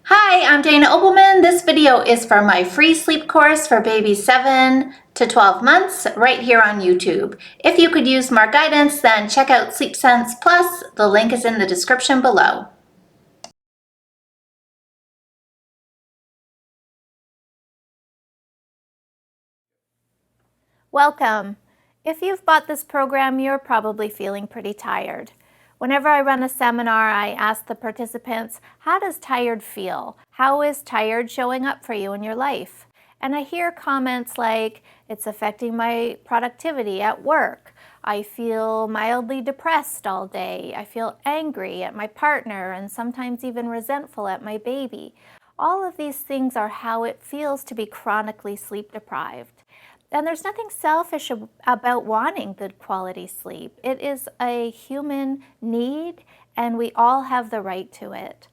Hi, I'm Dana Obleman. This video is for my free sleep course for babies 7 to 12 months right here on YouTube. If you could use more guidance, then check out Sleep Sense Plus. The link is in the description below. Welcome. If you've bought this program, you're probably feeling pretty tired. Whenever I run a seminar, I ask the participants, how does tired feel? How is tired showing up for you in your life? And I hear comments like, it's affecting my productivity at work. I feel mildly depressed all day. I feel angry at my partner and sometimes even resentful at my baby. All of these things are how it feels to be chronically sleep deprived. And there's nothing selfish about wanting good quality sleep. It is a human need, and we all have the right to it.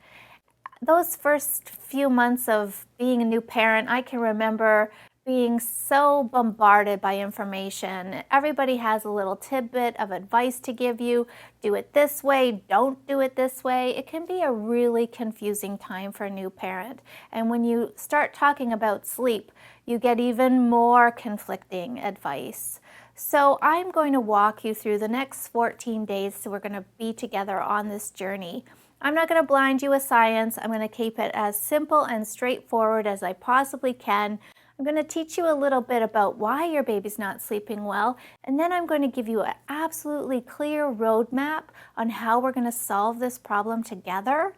Those first few months of being a new parent, I can remember being so bombarded by information. Everybody has a little tidbit of advice to give you. Do it this way, don't do it this way. It can be a really confusing time for a new parent. And when you start talking about sleep, you get even more conflicting advice. So I'm going to walk you through the next 14 days, so we're going to be together on this journey. I'm not going to blind you with science. I'm going to keep it as simple and straightforward as I possibly can. I'm going to teach you a little bit about why your baby's not sleeping well, and then I'm going to give you an absolutely clear roadmap on how we're going to solve this problem together.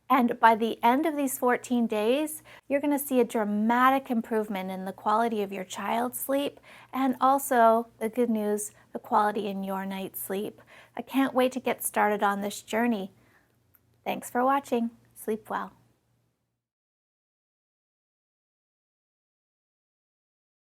And by the end of these 14 days, you're going to see a dramatic improvement in the quality of your child's sleep, and also, the good news, the quality in your night's sleep. I can't wait to get started on this journey. Thanks for watching. Sleep well.